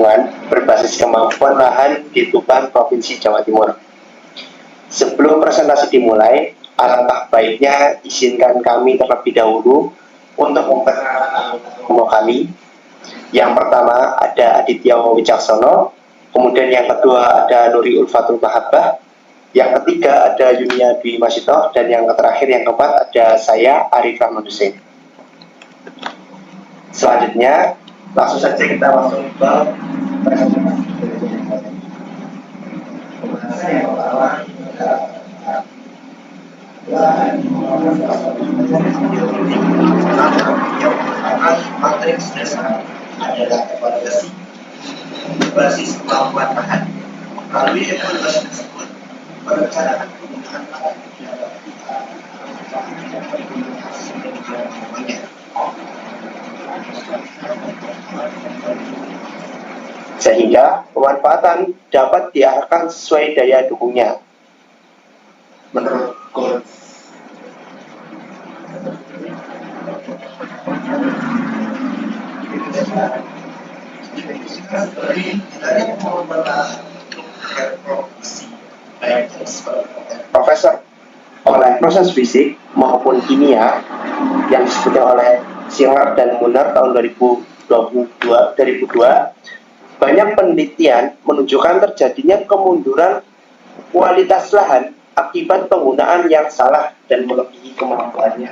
lingkungan berbasis kemampuan lahan di Tuban, Provinsi Jawa Timur. Sebelum presentasi dimulai, alangkah baiknya izinkan kami terlebih dahulu untuk memperkenalkan kami. Yang pertama ada Aditya Wicaksono, kemudian yang kedua ada Nuri Ulfatul Mahabbah, yang ketiga ada Yunia Dwi Masito, dan yang terakhir yang keempat ada saya Arif Rahman Hussein. Selanjutnya langsung saja kita langsung ke presentasi. Pembahasan yang pertama matriks dasar adalah evaluasi berbasis kemampuan lahan. Melalui evaluasi tersebut, perencanaan penggunaan lahan dapat sehingga pemanfaatan dapat diarahkan sesuai daya dukungnya. Menurut Gold, Profesor oleh proses fisik maupun kimia yang disebutkan oleh Singer dan Munar tahun 2002, banyak penelitian menunjukkan terjadinya kemunduran kualitas lahan akibat penggunaan yang salah dan melebihi kemampuannya.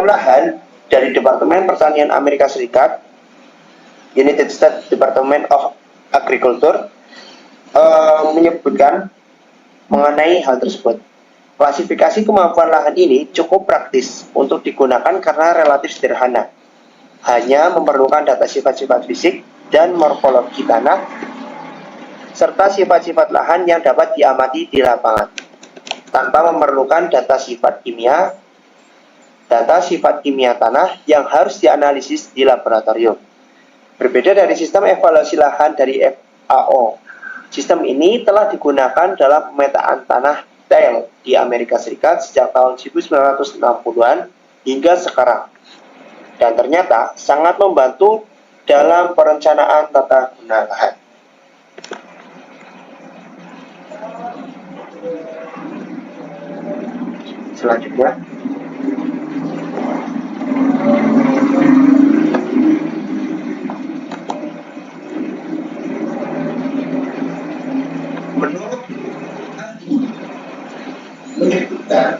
Lahan dari Departemen Pertanian Amerika Serikat, United States Department of Agriculture, menyebutkan mengenai hal tersebut. Klasifikasi kemampuan lahan ini cukup praktis untuk digunakan karena relatif sederhana. Hanya memerlukan data sifat-sifat fisik dan morfologi tanah, serta sifat-sifat lahan yang dapat diamati di lapangan, tanpa memerlukan data sifat kimia tanah yang harus dianalisis di laboratorium. Berbeda dari sistem evaluasi lahan dari FAO, sistem ini telah digunakan dalam pemetaan tanah TEL di Amerika Serikat sejak tahun 1960-an hingga sekarang, dan ternyata sangat membantu dalam perencanaan tata guna lahan. Selanjutnya, menurut menyebutkan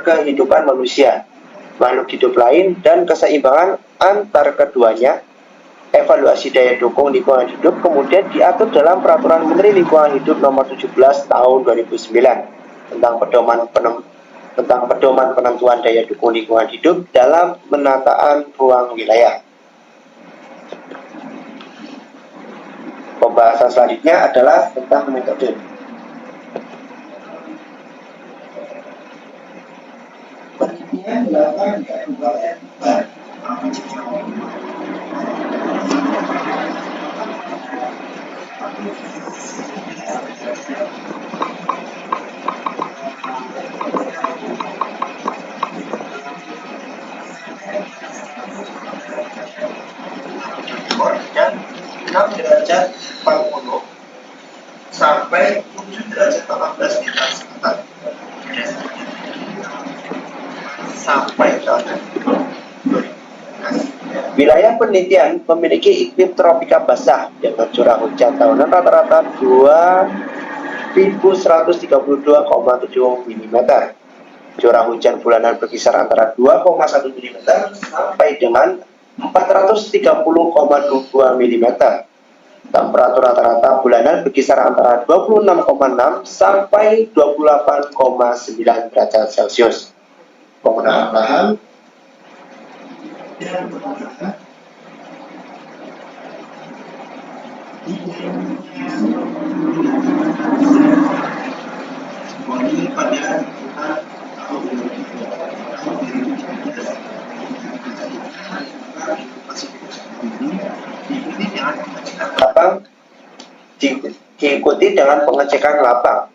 kehidupan manusia, makhluk hidup lain, dan keseimbangan antar keduanya evaluasi daya dukung lingkungan hidup kemudian diatur dalam Peraturan Menteri Lingkungan Hidup Nomor 17 Tahun 2009 tentang pedoman penentuan daya dukung lingkungan hidup dalam penataan ruang wilayah. Pembahasan selanjutnya adalah tentang metode. Penelitian dilakukan di Kabupaten Tuban. Dan 6 derajat 40 sampai 7 derajat 18 bintang selatan sampai tahun. Wilayah penelitian memiliki iklim tropika basah dengan curah hujan tahunan rata-rata 2.132,7 mm. Curah hujan bulanan berkisar antara 2,1 mm sampai dengan 430,22 mm. Temperatur rata-rata bulanan berkisar antara 26,6 sampai 28,9 derajat Celcius. Penggunaan lahan dan penggunaan pada tahun 2020 diikuti dengan pengecekan lapang.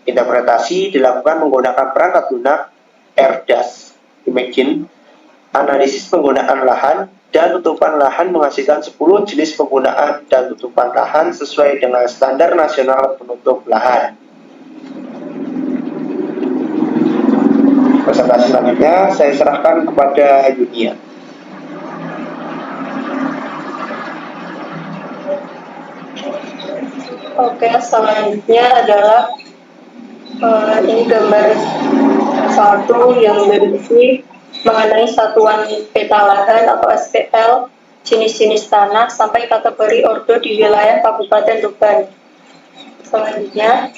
Interpretasi dilakukan menggunakan perangkat lunak ERDAS Imaging, analisis penggunaan lahan dan tutupan lahan menghasilkan 10 jenis penggunaan dan tutupan lahan sesuai dengan standar nasional penutup lahan. Presentasi selanjutnya saya serahkan kepada Yunia. Oke, selanjutnya adalah ini gambar 1 yang berisi mengenai satuan peta lahan atau SPL, jenis-jenis tanah sampai kategori ordo di wilayah Kabupaten Tuban. Selanjutnya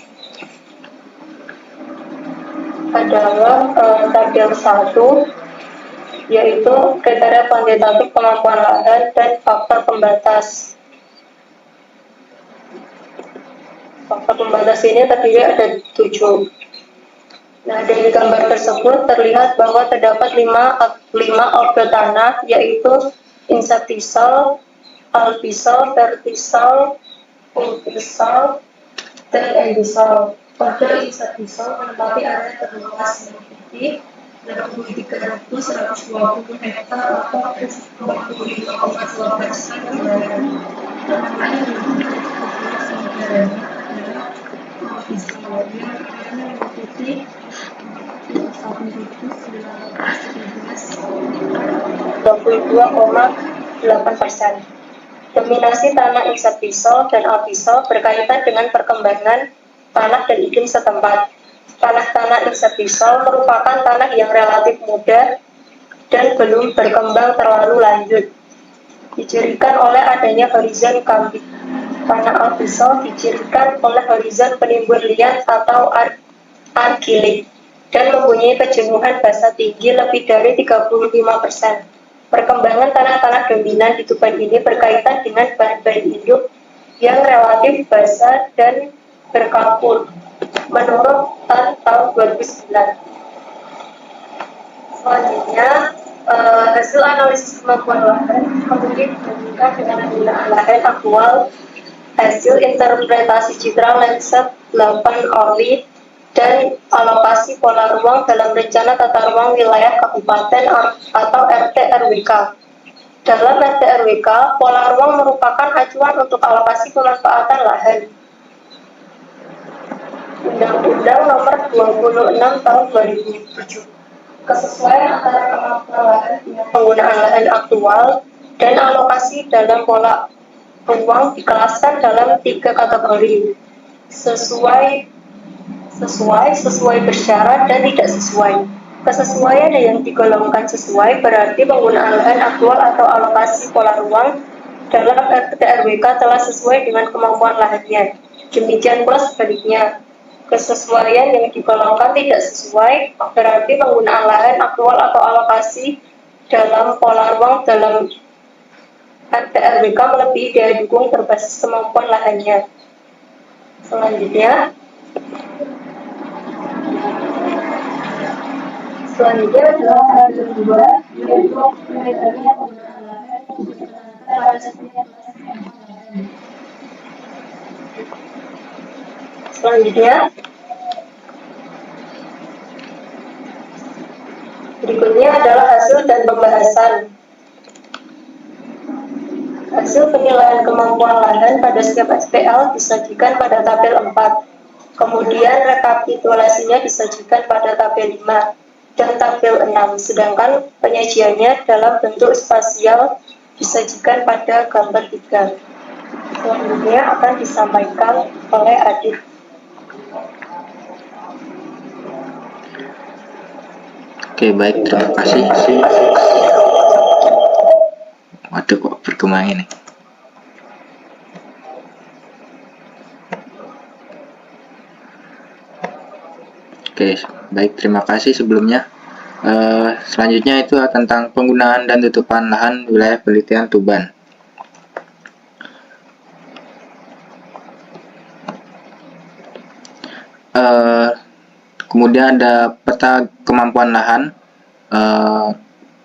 adalah tabel 1, yaitu kriteria kuantitatif kemampuan lahan dan faktor pembatas. Faktor pembatas ini terdiri ada 7. Nah, dari gambar tersebut terlihat bahwa terdapat 5 ordo tanah, yaitu insatisal, alpisal, vertisal, ulpisal, dan endisal. Ordo insatisal menempati area terluas meliputi 63.120 hektar atau 25,2% wilayah. Tanah yang populasi negaranya adalah alpisal yang meliputi 22,8%. Dominasi tanah insatisal dan alpisal berkaitan dengan perkembangan tanah dan iklim setempat. Tanah-tanah insatisal merupakan tanah yang relatif muda dan belum berkembang terlalu lanjut, dicirikan oleh adanya horizon kambing. Tanah alpisal dicirikan oleh horizon penimbun liat atau argilit dan mempunyai kejenuhan basa tinggi lebih dari 35%. Perkembangan tanah-tanah dominan di Tuban ini berkaitan dengan bahan-bahan induk yang relatif basah dan berkapur, menurut tahun 2009. Selanjutnya, hasil analisis kemampuan lahan kemudian dibandingkan dengan penggunaan lahan aktual. Hasil interpretasi citra landscape 8 ORLI dan alokasi pola ruang dalam rencana tata ruang wilayah kabupaten atau RT/RWK. Dalam RT/RWK, pola ruang merupakan acuan untuk alokasi pemanfaatan lahan. Undang-Undang Nomor 26 Tahun 2007. Kesesuaian antara kemampuan lahan dengan penggunaan lahan aktual dan alokasi dalam pola ruang dikelaskan dalam 3 kategori: sesuai bersyarat dan tidak sesuai. Kesesuaian yang digolongkan sesuai berarti penggunaan lahan aktual atau alokasi pola ruang dalam RPT-RWK telah sesuai dengan kemampuan lahannya. Demikian pula sebaliknya. Kesesuaian yang digolongkan tidak sesuai berarti penggunaan lahan aktual atau alokasi dalam pola ruang dalam RPT-RWK melebihi daya dukung berbasis kemampuan lahannya. Selanjutnya adalah tabel 2, yaitu kriteria penggunaan lahan pada setiap Selanjutnya, berikutnya adalah hasil dan pembahasan. Hasil penilaian kemampuan lahan pada setiap SPL disajikan pada tabel 4. Kemudian rekapitulasinya disajikan pada tabel 5 dan tabel 6, sedangkan penyajiannya dalam bentuk spasial disajikan pada gambar 3. Selanjutnya akan disampaikan oleh Adit. Oke, baik, terima kasih. Waduh, kok berkembang ini. Oke, baik, terima kasih sebelumnya. Selanjutnya itu tentang penggunaan dan tutupan lahan wilayah penelitian Tuban. Kemudian ada peta kemampuan lahan.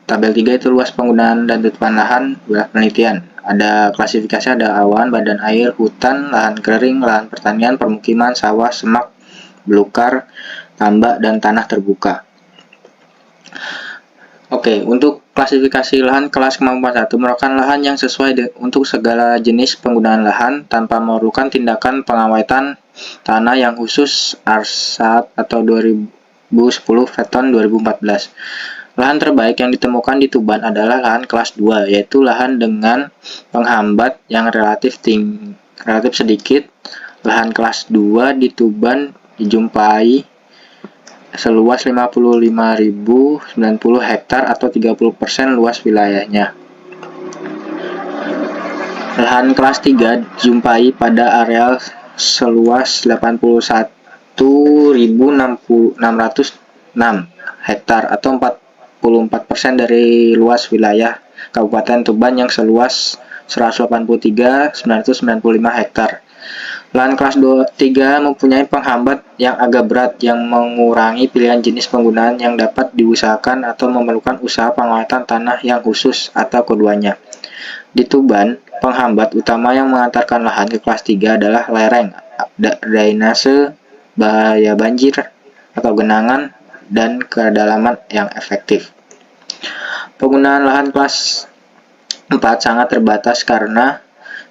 Tabel 3 itu luas penggunaan dan tutupan lahan wilayah penelitian. Ada klasifikasi, ada awan, badan air, hutan, lahan kering, lahan pertanian, permukiman, sawah, semak, belukar, tambak, dan tanah terbuka. Oke, untuk klasifikasi lahan kelas kemampuan 1 merupakan lahan yang sesuai untuk segala jenis penggunaan lahan tanpa memerlukan tindakan pengawetan tanah yang khusus ARSAT atau 2010 Veton 2014. Lahan terbaik yang ditemukan di Tuban adalah lahan kelas 2, yaitu lahan dengan penghambat yang relatif sedikit. Lahan kelas 2 di Tuban dijumpai seluas 55.090 hektar atau 30% luas wilayahnya. Lahan kelas 3 dijumpai pada areal seluas 81.606 hektar atau 44% dari luas wilayah Kabupaten Tuban yang seluas 183.995 hektar. Lahan kelas 3 mempunyai penghambat yang agak berat yang mengurangi pilihan jenis penggunaan yang dapat diusahakan atau memerlukan usaha pengawatan tanah yang khusus atau keduanya. Di Tuban, penghambat utama yang mengantarkan lahan ke kelas 3 adalah lereng, drainase, bahaya banjir atau genangan, dan kedalaman yang efektif. Penggunaan lahan kelas 4 sangat terbatas karena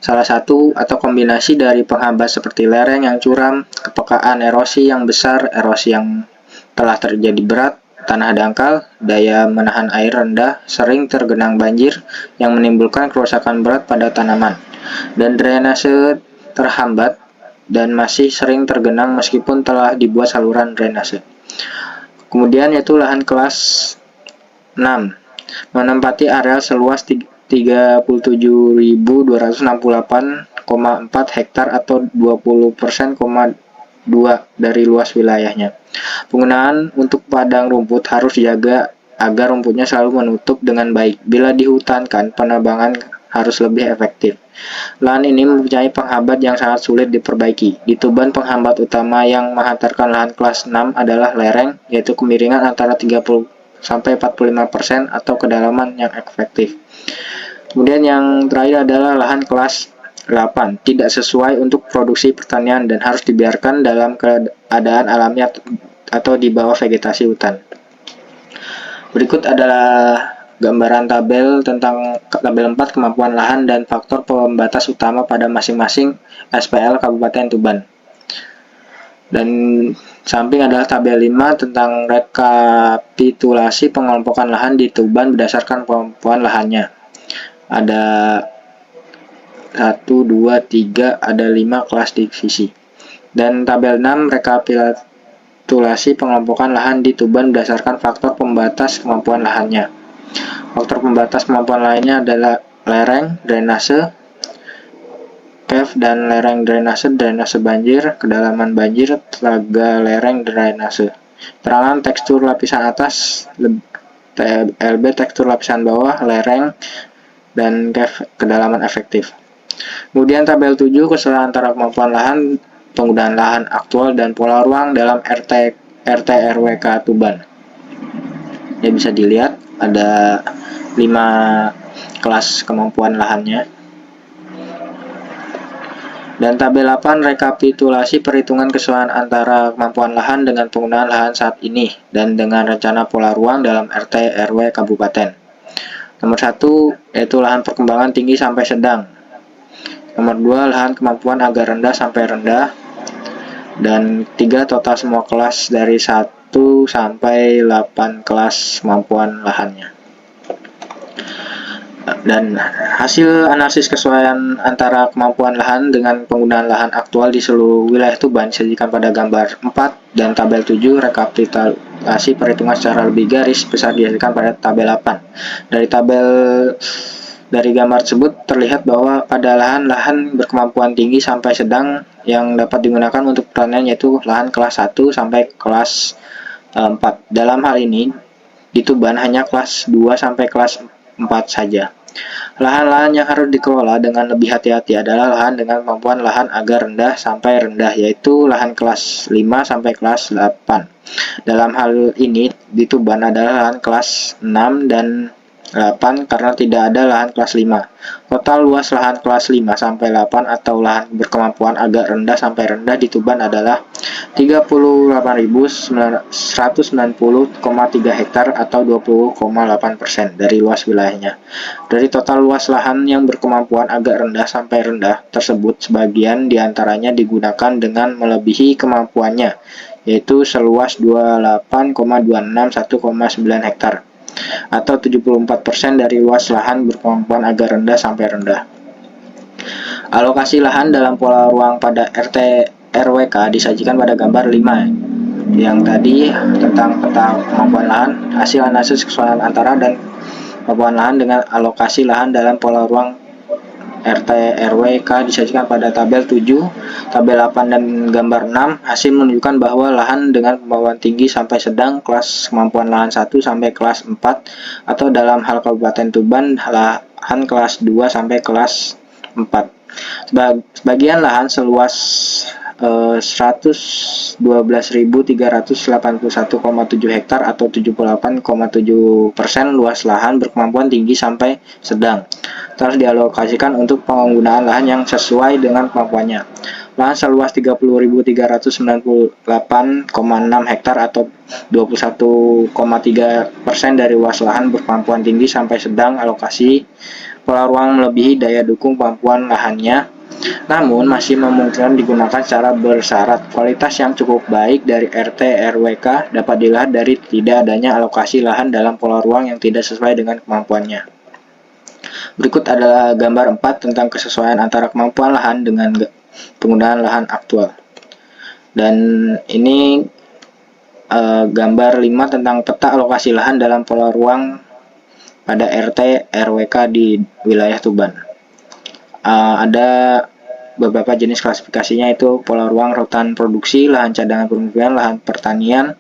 salah satu atau kombinasi dari penghambat seperti lereng yang curam, kepekaan erosi yang besar, erosi yang telah terjadi berat, tanah dangkal, daya menahan air rendah, sering tergenang banjir yang menimbulkan kerusakan berat pada tanaman, dan drainase terhambat dan masih sering tergenang meskipun telah dibuat saluran drainase. Kemudian yaitu lahan kelas 6 menempati areal seluas 37.268,4 hektar atau 20%,2 dari luas wilayahnya. Penggunaan untuk padang rumput harus dijaga agar rumputnya selalu menutup dengan baik. Bila dihutankan, penebangan harus lebih efektif. Lahan ini mempunyai penghambat yang sangat sulit diperbaiki. Di Tuban, penghambat utama yang menghantarkan lahan kelas 6 adalah lereng, yaitu kemiringan antara 30-45% atau kedalaman yang efektif. Kemudian yang terakhir adalah lahan kelas 8, tidak sesuai untuk produksi pertanian dan harus dibiarkan dalam keadaan alami atau di bawah vegetasi hutan. Berikut adalah gambaran tabel tentang tabel 4 kemampuan lahan dan faktor pembatas utama pada masing-masing SPL Kabupaten Tuban. Dan samping adalah tabel 5 tentang rekapitulasi pengelompokan lahan di Tuban berdasarkan kemampuan lahannya. Ada 1, 2, 3, ada 5 kelas divisi. Dan tabel 6 rekapitulasi pengelompokan lahan di Tuban berdasarkan faktor pembatas kemampuan lahannya. Faktor pembatas kemampuan lainnya adalah lereng, drainase, cave dan lereng drainase, drainase banjir, kedalaman banjir, telaga lereng drainase. Keterangan tekstur lapisan atas, TLB tekstur lapisan bawah, lereng, dan cave kedalaman efektif. Kemudian tabel 7 keseluruhan antara kemampuan lahan, penggunaan lahan aktual dan pola ruang dalam RT RWK Tuban. Ya, bisa dilihat ada 5 kelas kemampuan lahannya. Dan tabel 8 rekapitulasi perhitungan kesesuaian antara kemampuan lahan dengan penggunaan lahan saat ini dan dengan rencana pola ruang dalam RT RW Kabupaten. Nomor 1 yaitu lahan perkembangan tinggi sampai sedang. Nomor 2 lahan kemampuan agak rendah sampai rendah. Dan 3 total semua kelas dari 1 sampai 8 kelas kemampuan lahannya. Dan hasil analisis kesesuaian antara kemampuan lahan dengan penggunaan lahan aktual di seluruh wilayah Tuban disajikan pada gambar 4 dan tabel 7. Rekapitulasi perhitungan secara lebih garis besar disajikan pada tabel 8. Dari gambar tersebut terlihat bahwa pada lahan-lahan berkemampuan tinggi sampai sedang yang dapat digunakan untuk pertanian yaitu lahan kelas 1 sampai kelas 4. Dalam hal ini di Tuban hanya kelas 2 sampai kelas 4 saja. Lahan-lahan yang harus dikelola dengan lebih hati-hati adalah lahan dengan kemampuan lahan agak rendah sampai rendah, yaitu lahan kelas 5 sampai kelas 8. Dalam hal ini di Tuban adalah lahan kelas 6 dan 8 karena tidak ada lahan kelas 5. Total luas lahan kelas 5 sampai 8 atau lahan berkemampuan agak rendah sampai rendah di Tuban adalah 38.190,3 hektar atau 20,8% dari luas wilayahnya. Dari total luas lahan yang berkemampuan agak rendah sampai rendah tersebut, sebagian diantaranya digunakan dengan melebihi kemampuannya, yaitu seluas 28,261,9 hektar atau 74% dari luas lahan berkemampuan agak rendah sampai rendah. Alokasi lahan dalam pola ruang pada RT RWK disajikan pada gambar 5 yang tadi tentang peta kemampuan lahan, hasil analisis kesesuaian antara dan kemampuan lahan dengan alokasi lahan dalam pola ruang RT RWK disajikan pada tabel 7, tabel 8 dan gambar 6. Hasil menunjukkan bahwa lahan dengan kemampuan tinggi sampai sedang kelas kemampuan lahan 1 sampai kelas 4 atau dalam hal Kabupaten Tuban lahan kelas 2 sampai kelas 4. Sebagian lahan seluas 112.381,7 hektar atau 78,7% luas lahan berkemampuan tinggi sampai sedang terus dialokasikan untuk penggunaan lahan yang sesuai dengan kemampuannya. Lahan seluas 30.398,6 hektar atau 21,3% dari luas lahan berkemampuan tinggi sampai sedang alokasi pola ruang melebihi daya dukung kemampuan lahannya, namun masih memungkinkan digunakan secara bersyarat. Kualitas yang cukup baik dari RT RWK dapat dilihat dari tidak adanya alokasi lahan dalam pola ruang yang tidak sesuai dengan kemampuannya. Berikut adalah gambar 4 tentang kesesuaian antara kemampuan lahan dengan penggunaan lahan aktual. Dan ini gambar 5 tentang peta alokasi lahan dalam pola ruang pada RT RWK di wilayah Tuban. Ada beberapa jenis klasifikasinya, itu pola ruang hutan produksi, lahan cadangan permukiman, lahan pertanian,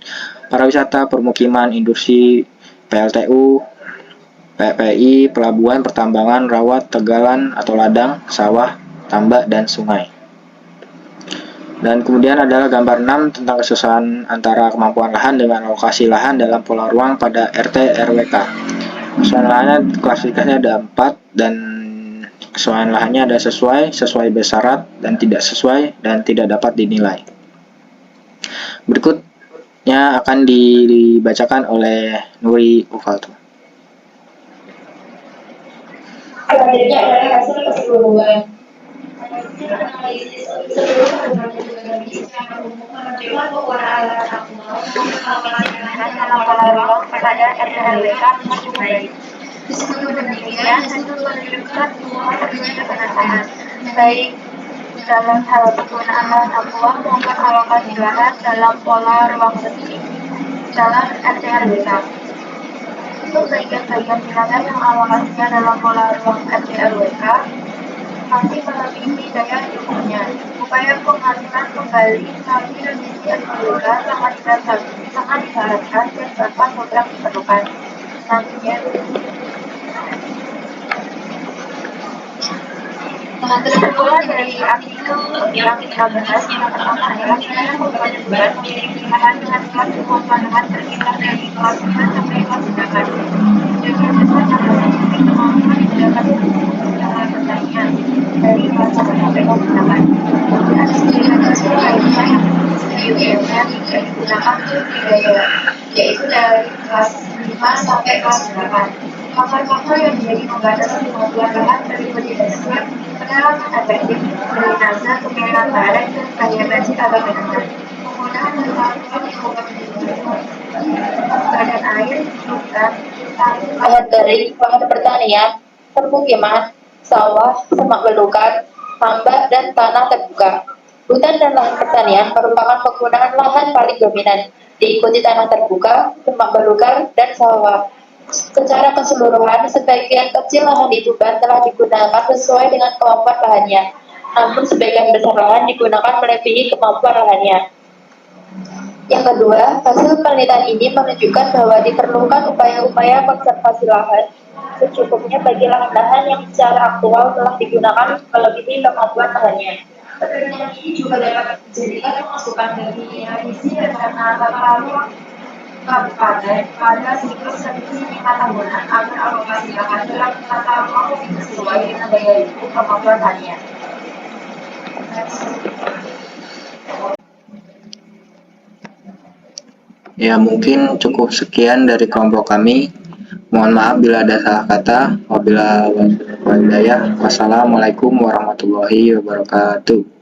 pariwisata, permukiman, industri, PLTU, PPI, pelabuhan, pertambangan, rawat, tegalan atau ladang, sawah, tambak, dan sungai. Dan kemudian adalah gambar 6 tentang kesesuaian antara kemampuan lahan dengan alokasi lahan dalam pola ruang pada RT RWK. Kesesuaian lahannya klasifikasinya ada 4 dan kesesuaian lahannya ada sesuai, sesuai bersyarat, dan tidak sesuai dan tidak dapat dinilai. Berikutnya akan dibacakan oleh Nuri Ufalto. Selanjutnya adalah hasil keseluruhan. Hasil analisis seluruh secara umum menunjukkan bahwa alat aktual dalam pola ruang pada RWK cukup baik. Meskipun demikian, hasil menunjukkan bahwa adanya penataan baik dalam hal penggunaan lahan aktual maupun alokasi lahan dalam pola ruang sendiri dalam RWK. Untuk bagian-bagian wilayah yang alokasinya dalam pola ruang RWK, masih melebihi daya dukungnya. Upaya penghasilan kembali melalui revisi SPK sangat diharapkan dan dapat program diperlukan. Selanjutnya, tersimpulan dari artikel yang 15 yang pertama adalah sekarang beberapa bulan memiliki lahan dengan kelas kemampuan lahan berkisar dari kelas 9 sampai kelas 8. Sebagian besar adalah memiliki kemampuan dapat lahan pertanian dari kelas 1 sampai kelas 8. Dan sebagian besar lainnya yang UMR tidak digunakan untuk budidaya, yaitu dari kelas 5 sampai kelas 8. Faktor-faktor yang menjadi pembatasan kemampuan lahan berikut tersebut pengalaman efektif, drainase, kemiringan lereng, dan variasi tata bangunan. Penggunaan bantuan yang badan air, hutan, lahan kering, lahan pertanian, permukiman, sawah, semak belukar, tambak, dan tanah terbuka. Hutan dan lahan pertanian merupakan penggunaan lahan paling dominan, diikuti tanah terbuka, semak belukar, dan sawah. Secara keseluruhan, sebagian kecil lahan di Tuban telah digunakan sesuai dengan kemampuan lahannya, namun sebagian besar lahan digunakan melebihi kemampuan lahannya. Yang kedua, hasil penelitian ini menunjukkan bahwa diperlukan upaya-upaya konservasi lahan secukupnya bagi lahan-lahan yang secara aktual telah digunakan melebihi kemampuan lahannya. Penelitian ini juga dapat dijadikan masukan bagi revisi rencana tata ruang kabupaten pada siklus revisi 5 tahunan agar alokasi lahan dalam tata ruang lebih sesuai dengan daya dukung kemampuan lahannya. Ya, mungkin cukup sekian dari kelompok kami. Mohon maaf bila ada salah kata. Wabillahi taufiq wal hidayah. Wassalamualaikum warahmatullahi wabarakatuh.